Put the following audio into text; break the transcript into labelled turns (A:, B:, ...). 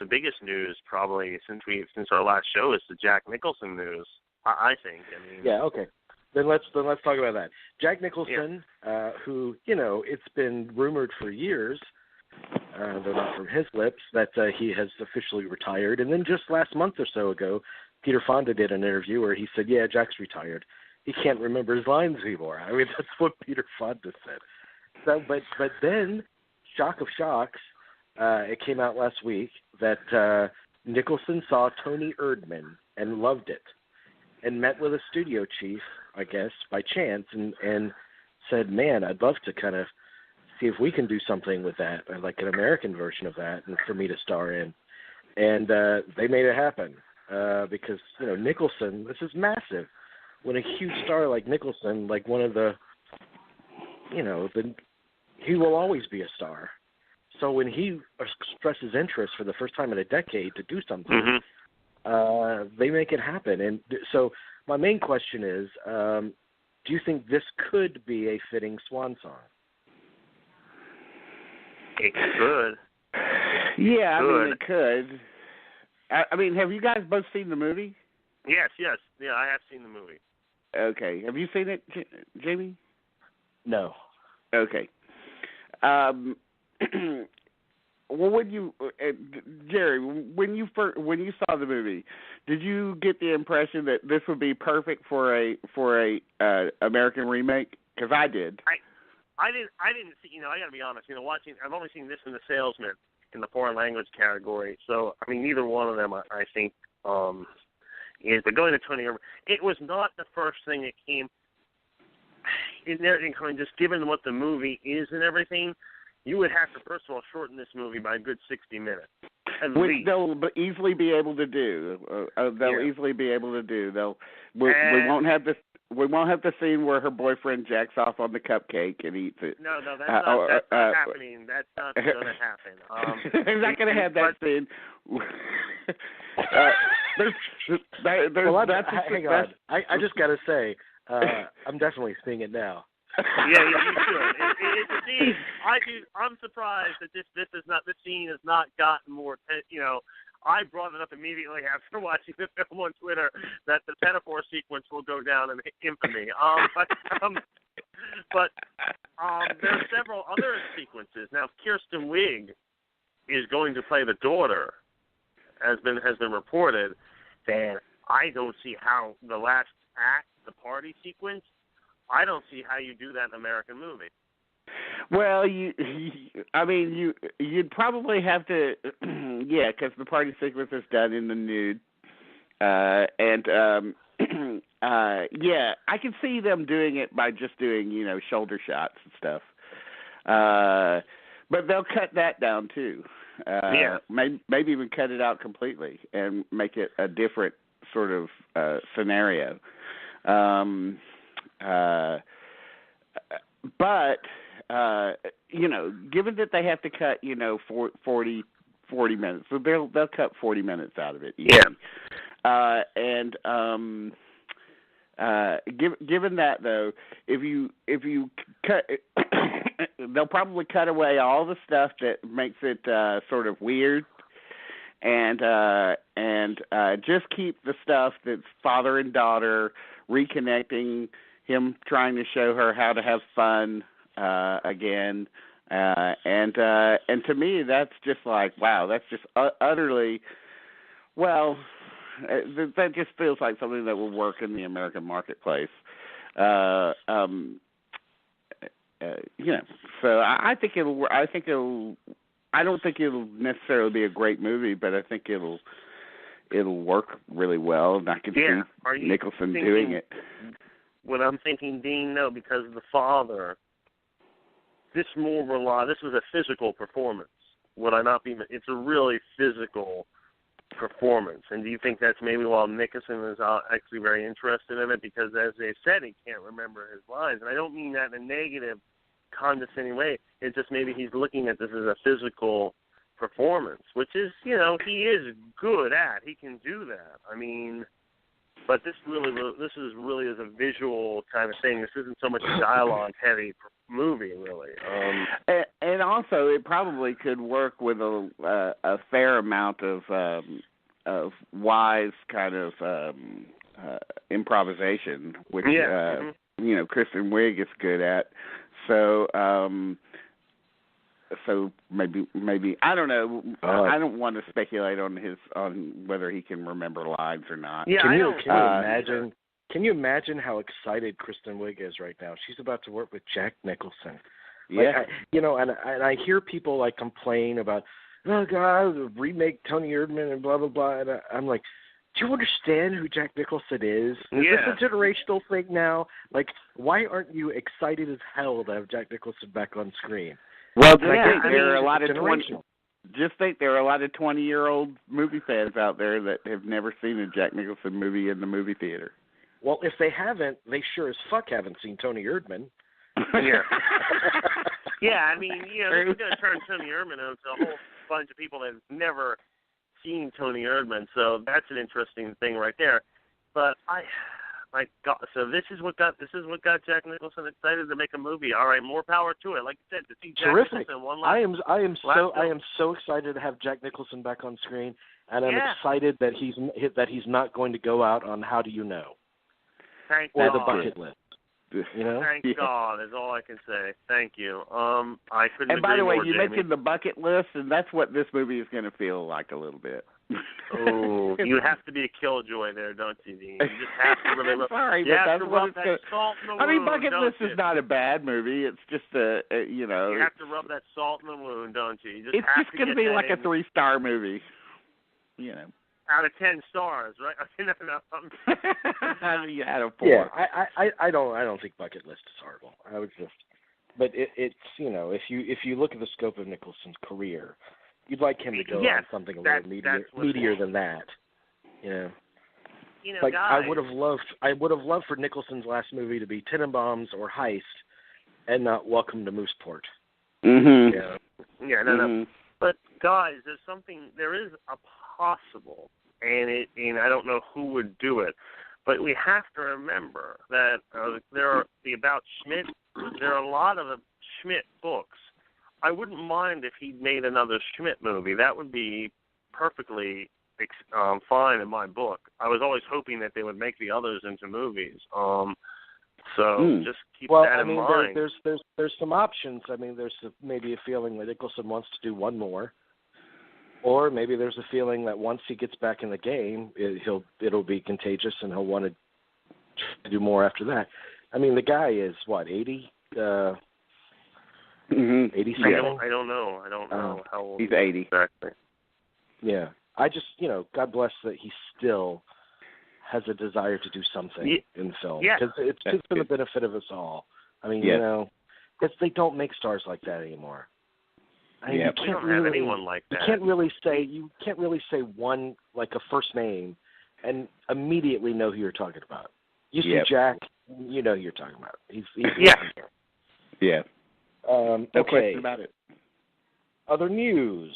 A: biggest news probably since our last show is the Jack Nicholson news. I think. I mean.
B: Yeah. Okay. Then let's talk about that. Jack Nicholson, who it's been rumored for years, though not from his lips, that he has officially retired. And then just last month or so ago, Peter Fonda did an interview where he said, "Yeah, Jack's retired. He can't remember his lines anymore." I mean, that's what Peter Fonda said. So, but then, shock of shocks, it came out last week that Nicholson saw Toni Erdmann and loved it, and met with a studio chief, I guess, by chance, and said, "Man, I'd love to kind of see if we can do something with that, or like an American version of that, and for me to star in." And they made it happen because Nicholson, this is massive. When a huge star like Nicholson, like one of the, he will always be a star. So when he expresses interest for the first time in a decade to do something, they make it happen. And so my main question is, do you think this could be a fitting swan song?
A: It could.
C: Yeah, I mean, it could. I mean, have you guys both seen the movie?
A: Yes. Yeah, I have seen the movie.
C: Okay. Have you seen it, Jamie?
B: No.
C: Okay. Well, when you, Jerry, when you saw the movie, did you get the impression that this would be perfect for a American remake? Because I did.
A: I didn't see. I got to be honest. Watching, I've only seen this in The Salesman in the foreign language category. So I mean, neither one of them, I think, is. But going to Toni Erdmann, it was not the first thing that came in there. Just given what the movie is and everything, you would have to first of all shorten this movie by a good 60 minutes.
C: Which they'll easily be able to do. Easily be able to do. We won't have this. We won't have the scene where her boyfriend jacks off on the cupcake and eats it.
A: No, that's not happening. That's not going to happen.
C: They're not going to have that scene.
B: Hang on. I just got to say, I'm definitely seeing it now.
A: Yeah, you should. I'm surprised that this scene has not gotten more. I brought it up immediately after watching the film on Twitter that the metaphor sequence will go down in infamy. But there are several other sequences. Now, Kirsten Wiig is going to play the daughter, has been reported. Then I don't see how the last act, the party sequence, I don't see how you do that in an American movie.
C: Well, you'd probably have to, because the party sequence is done in the nude, I can see them doing it by just doing, shoulder shots and stuff. But they'll cut that down too. Maybe even cut it out completely and make it a different sort of scenario. But given that they have to cut, 40 minutes, so they'll cut 40 minutes out of it. Easy.
A: Yeah.
C: Given that though, if you cut, they'll probably cut away all the stuff that makes it sort of weird, and just keep the stuff that's father and daughter reconnecting, him trying to show her how to have fun again, and to me that's just like, wow, that's just utterly, well, that just feels like something that will work in the American marketplace. So I think it'll. I don't think it'll necessarily be a great movie, but I think it'll work really well, and I can see Nicholson doing it.
A: What I'm thinking, Dean, no, because of the father, this was a physical performance. Would I not be? It's a really physical performance. And do you think that's maybe why Nicholson is actually very interested in it? Because as they said, he can't remember his lines. And I don't mean that in a negative, condescending way. It's just maybe he's looking at this as a physical performance, which is, he is good at. He can do that. I mean, But this is really as a visual kind of thing. This isn't so much a dialogue-heavy movie, really.
C: And also, it probably could work with a fair amount of wise kind of improvisation, which Kristen Wiig is good at. So maybe I don't know. I don't want to speculate on whether he can remember lines or not.
A: Yeah,
B: Can you imagine how excited Kristen Wiig is right now? She's about to work with Jack Nicholson.
C: Yeah,
B: and I hear people like complain about, oh God, remake Toni Erdmann and blah blah blah. And I'm like, do you understand who Jack Nicholson is? Is this a generational thing now? Like, why aren't you excited as hell to have Jack Nicholson back on screen?
C: Well, there are a lot of 20-year-old movie fans out there that have never seen a Jack Nicholson movie in the movie theater.
B: Well, if they haven't, they sure as fuck haven't seen Toni Erdmann.
A: Yeah. Yeah, I mean, they're going to turn Toni Erdmann into a whole bunch of people that have never seen Toni Erdmann, so that's an interesting thing right there. But my God, so this is what got Jack Nicholson excited to make a movie. All right, more power to it. Like you said, to see Jack Nicholson one last.
B: I am so excited to have Jack Nicholson back on screen, and I'm excited that he's not going to go out on How Do You Know?
A: Thank
B: or
A: God.
B: The Bucket List.
A: Thank God is all I can say. Thank you. I couldn't.
C: And by the way, you
A: Jamie.
C: mentioned The Bucket List, and that's what this movie is going to feel like a little bit.
A: Oh, you have to be a killjoy there, don't you, Dean? You just have to really rub.
C: Sorry,
A: you
C: but
A: have
C: that's
A: to rub
C: what
A: that salt in the wound.
C: Bucket List
A: you?
C: is not a bad movie. It's just
A: You have to rub that salt in the wound, don't you?
C: It's just going to be like a 3-star movie.
A: Out of 10 stars, right?
C: No. You had a 4.
B: Yeah, I don't think Bucket List is horrible. I would just, but it's if you look at the scope of Nicholson's career, you'd like him to go on something a little meatier than that. Like
A: guys,
B: I would have loved for Nicholson's last movie to be Tenenbaums or Heist, and not Welcome to Mooseport.
C: Mm-hmm.
A: Yeah, no. But guys, there is a possible, and I don't know who would do it, but we have to remember that there are about Schmidt. There are a lot of Schmidt books. I wouldn't mind if he made another Schmidt movie. That would be perfectly fine in my book. I was always hoping that they would make the others into movies. Just keep that in mind.
B: There's some options. I mean, there's maybe a feeling that Nicholson wants to do one more, or maybe there's a feeling that once he gets back in the game, it'll be contagious and he'll want to do more after that. I mean, the guy is what, 80? 80 something.
A: I don't know how old
C: he's 80
A: exactly.
B: Yeah, I just God bless that he still has a desire to do something in film, because it's for the benefit of us all. I mean, because they don't make stars like that anymore. I mean,
A: we don't have anyone like that.
B: You can't really say one, like a first name, and immediately know who you're talking about. You see Jack, you know who you're talking about. He's
C: Yeah.
B: No
C: question about it.
B: Other news.